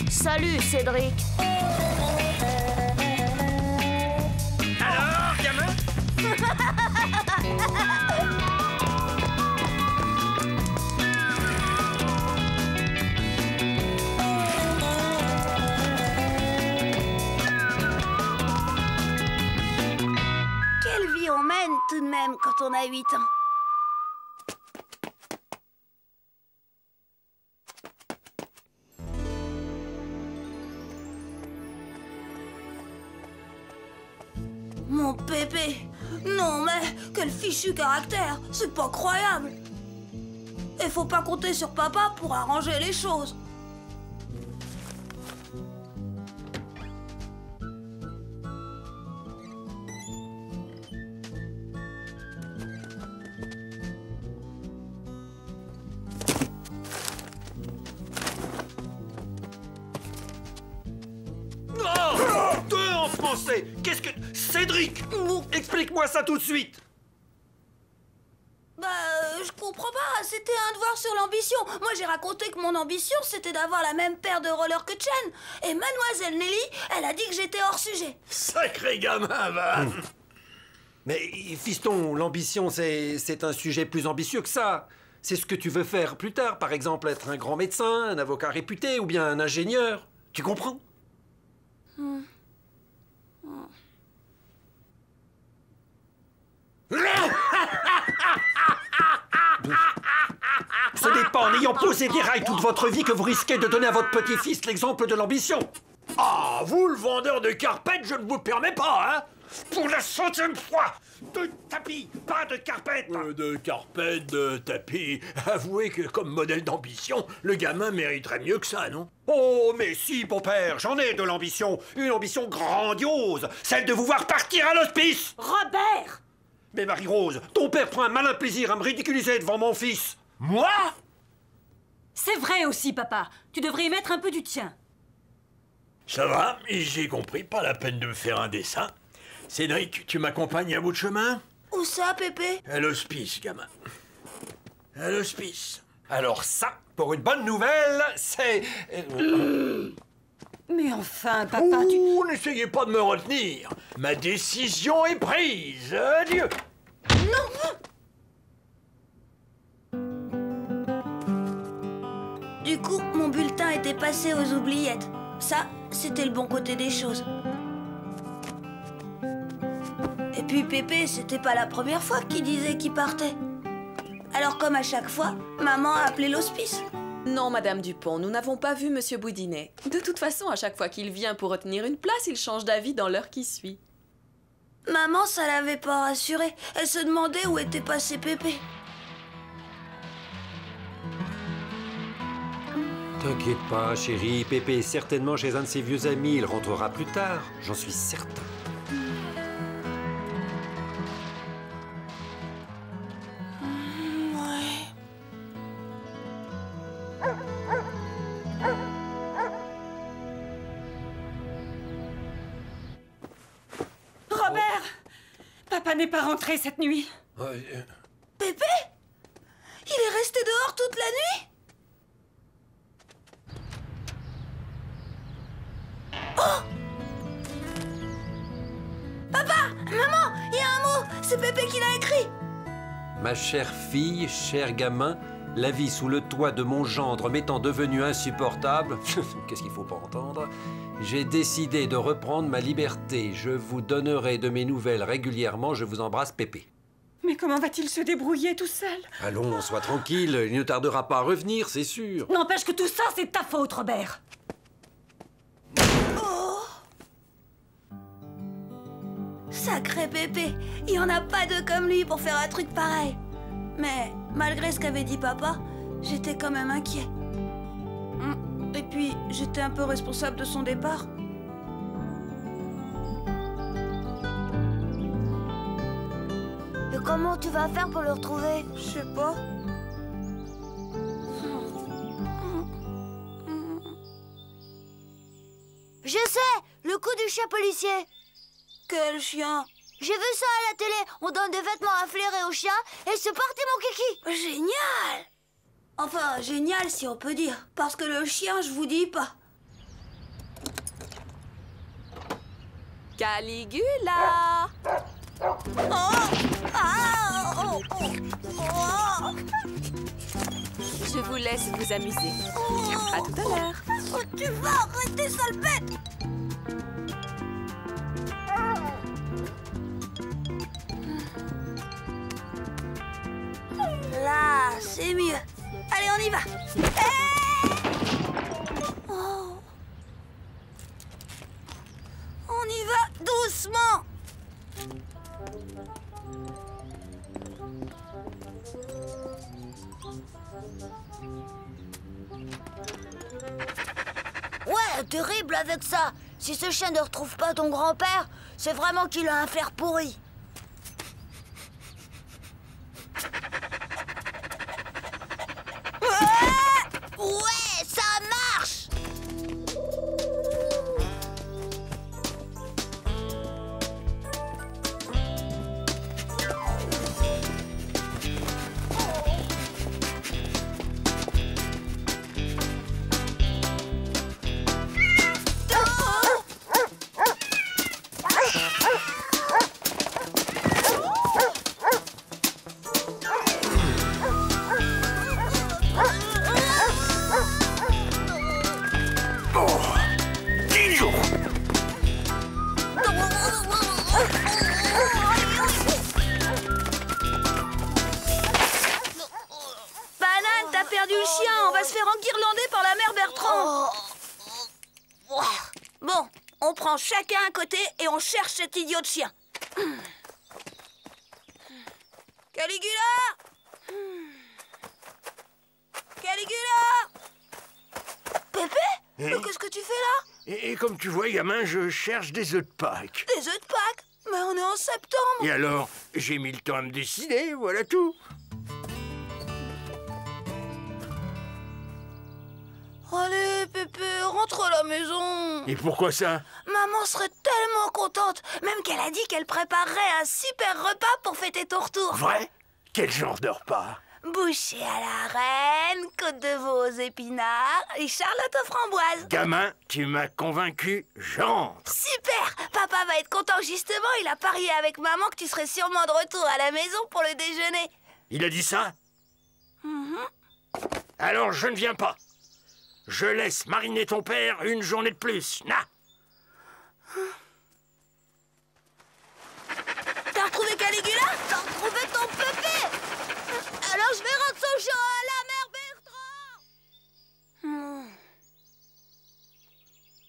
Salut, Cédric. Alors, gamin? Quelle vie on mène tout de même quand on a 8 ans. Mon pépé. Non mais, quel fichu caractère. C'est pas croyable. Et faut pas compter sur papa pour arranger les choses. Oh! Deux en français! Qu'est-ce que... Cédric! Explique-moi ça tout de suite! Bah, je comprends pas, c'était un devoir sur l'ambition. Moi, j'ai raconté que mon ambition, c'était d'avoir la même paire de rollers que Chen. Et mademoiselle Nelly, elle a dit que j'étais hors sujet. Sacré gamin, va! Mais fiston, l'ambition, c'est un sujet plus ambitieux que ça. C'est ce que tu veux faire plus tard, par exemple être un grand médecin, un avocat réputé ou bien un ingénieur. Tu comprends? Ce n'est pas en ayant posé des rails toute votre vie que vous risquez de donner à votre petit-fils l'exemple de l'ambition. Ah, vous, le vendeur de carpettes, je ne vous permets pas, hein? Pour la 100e fois! De tapis, pas de carpette! De carpette, de tapis. Avouez que, comme modèle d'ambition, le gamin mériterait mieux que ça, non? Oh, mais si, bon père, j'en ai de l'ambition. Une ambition grandiose, celle de vous voir partir à l'hospice. Robert! Mais Marie-Rose, ton père prend un malin plaisir à me ridiculiser devant mon fils. Moi? C'est vrai aussi, papa. Tu devrais y mettre un peu du tien. Ça va, j'ai compris, pas la peine de me faire un dessin. Cédric, tu m'accompagnes à bout de chemin? Où ça, Pépé? À l'hospice, gamin. À l'hospice. Alors ça, pour une bonne nouvelle, c'est... Mais enfin, papa, tu... Ouh, n'essayez pas de me retenir. Ma décision est prise. Adieu. Du coup, mon bulletin était passé aux oubliettes. Ça, c'était le bon côté des choses. Et puis Pépé, c'était pas la première fois qu'il disait qu'il partait. Alors comme à chaque fois, maman a appelé l'hospice. Non, Madame Dupont, nous n'avons pas vu Monsieur Boudinet. De toute façon, à chaque fois qu'il vient pour retenir une place, il change d'avis dans l'heure qui suit. Maman, ça l'avait pas rassurée. Elle se demandait où était passé Pépé. T'inquiète pas, chérie. Pépé est certainement chez un de ses vieux amis. Il rentrera plus tard, j'en suis certain. Robert! Papa n'est pas rentré cette nuit. Pépé? Il est resté dehors toute la nuit? Oh! Papa! Maman! Il y a un mot! C'est Pépé qui l'a écrit! Ma chère fille, cher gamin, la vie sous le toit de mon gendre m'étant devenue insupportable, qu'est-ce qu'il faut pas entendre, j'ai décidé de reprendre ma liberté. Je vous donnerai de mes nouvelles régulièrement. Je vous embrasse, Pépé. Mais comment va-t-il se débrouiller tout seul? Allons, sois tranquille, il ne tardera pas à revenir, c'est sûr. N'empêche que tout ça, c'est ta faute, Robert. Oh! Sacré Pépé! Il n'y en a pas deux comme lui pour faire un truc pareil. Mais malgré ce qu'avait dit papa, j'étais quand même inquiet. Et puis, j'étais un peu responsable de son départ. Et comment tu vas faire pour le retrouver? Je sais pas. Je sais, le coup du chien policier. Quel chien! J'ai vu ça à la télé. On donne des vêtements à flairer aux chiens et c'est parti mon kiki. Génial! Enfin, génial si on peut dire. Parce que le chien, je vous dis pas. Caligula! Je vous laisse vous amuser. À tout à l'heure. Oh, tu vas arrêter, sale bête! Là, c'est mieux. Allez, on y va. Oh. On y va doucement. Ouais, terrible avec ça. Si ce chien ne retrouve pas ton grand-père, c'est vraiment qu'il a un flair pourri. Ouais, ça marche! Banane, t'as perdu le chien. On va se faire enguirlander par la mère Bertrand. Bon, on prend chacun un côté et on cherche cet idiot de chien. Caligula! Caligula! Pépé? Mais qu'est-ce que tu fais là? Et comme tu vois, gamin, je cherche des œufs de Pâques. Des œufs de Pâques? Mais on est en septembre. Et alors, j'ai mis le temps à me décider, voilà tout. Allez, Pépé, rentre à la maison. Et pourquoi ça? Maman serait tellement contente, même qu'elle a dit qu'elle préparerait un super repas pour fêter ton retour. Vrai? Quel genre de repas? Bouchée à la reine, côte de veau aux épinards et charlotte aux framboises. Gamin, tu m'as convaincu, j'entre. Super! Papa va être content justement, il a parié avec maman que tu serais sûrement de retour à la maison pour le déjeuner. Il a dit ça? Alors je ne viens pas. Je laisse mariner ton père une journée de plus. Na! T'as retrouvé Caligula? T'as retrouvé ton pépé! Alors je vais rendre son chien à la mère Bertrand!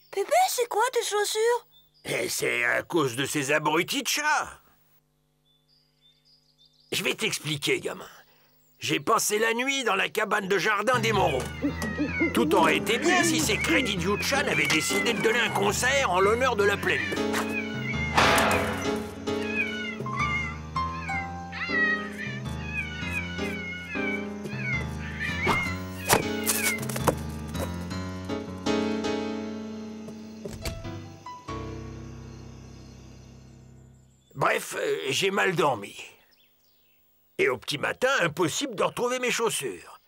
Pépé, c'est quoi tes chaussures? Et c'est à cause de ces abrutis de chats. Je vais t'expliquer, gamin. J'ai passé la nuit dans la cabane de jardin des Moreaux. Tout aurait été bien si ces crédits Chan avaient décidé de donner un concert en l'honneur de la pleine lune. Bref, j'ai mal dormi. Et au petit matin, impossible de retrouver mes chaussures.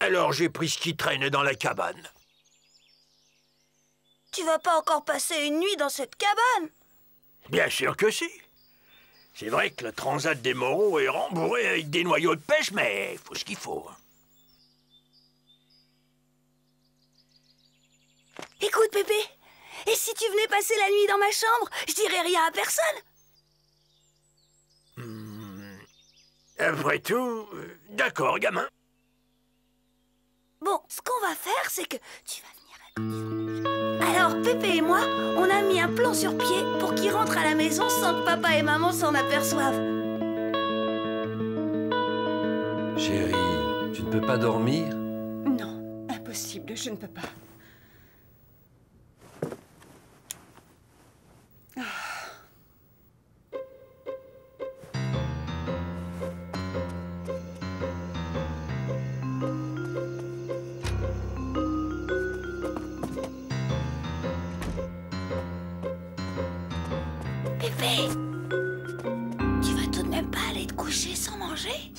Alors j'ai pris ce qui traînait dans la cabane. Tu vas pas encore passer une nuit dans cette cabane? Bien sûr que si. C'est vrai que le transat des Moreaux est rembourré avec des noyaux de pêche, mais il faut ce qu'il faut. Écoute, Pépé, et si tu venais passer la nuit dans ma chambre, je dirais rien à personne. Après tout, d'accord, gamin. Bon, ce qu'on va faire, c'est que tu vas venir à côté. Alors, Pépé et moi, on a mis un plan sur pied pour qu'il rentre à la maison sans que papa et maman s'en aperçoivent. Chérie, tu ne peux pas dormir? Non, impossible, je ne peux pas. Pépé, tu vas tout de même pas aller te coucher sans manger?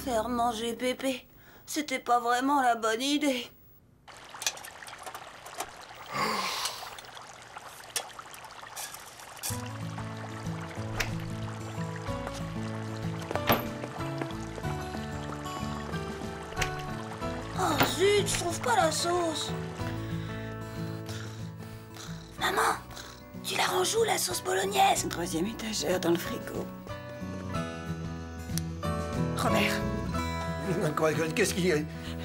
Faire manger Pépé, c'était pas vraiment la bonne idée. Zut, je trouve pas la sauce. Maman, tu la ranges où, la sauce bolognaise? 3e étagère dans le frigo. Robert, Qu'est-ce qu'il y a?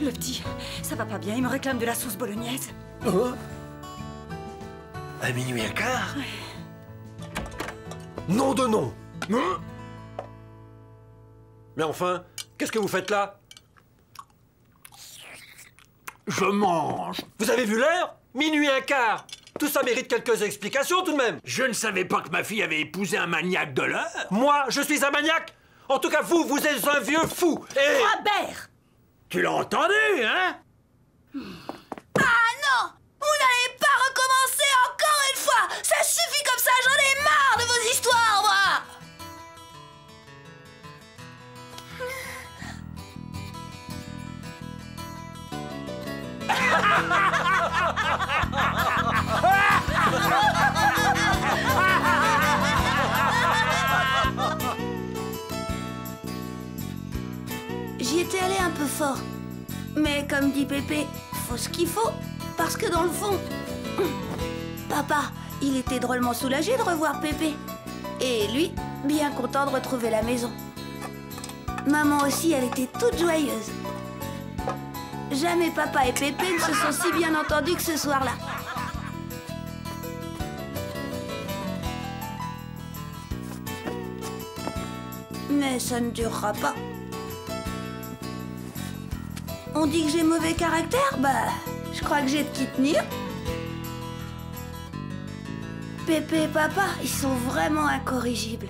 le petit, ça va pas bien, il me réclame de la sauce bolognaise. Oh. À minuit et quart? Nom de nom. Mais enfin, qu'est-ce que vous faites là? Je mange. Vous avez vu l'heure? Minuit un quart. Tout ça mérite quelques explications tout de même. Je ne savais pas que ma fille avait épousé un maniaque de l'heure. Moi, je suis un maniaque. En tout cas, vous êtes un vieux fou. Et... Robert! Tu l'as entendu, hein? Ah non! Vous n'allez pas recommencer encore une fois! Ça suffit comme ça, j'en ai marre de vos histoires, moi! J'y étais allé un peu fort. Mais comme dit Pépé, faut ce qu'il faut. Parce que dans le fond... Papa, il était drôlement soulagé de revoir Pépé. Et lui, bien content de retrouver la maison. Maman aussi, elle était toute joyeuse. Jamais papa et Pépé ne se sont si bien entendus que ce soir-là. Mais ça ne durera pas. On dit que j'ai mauvais caractère? Bah, je crois que j'ai de qui tenir. Pépé et papa, ils sont vraiment incorrigibles.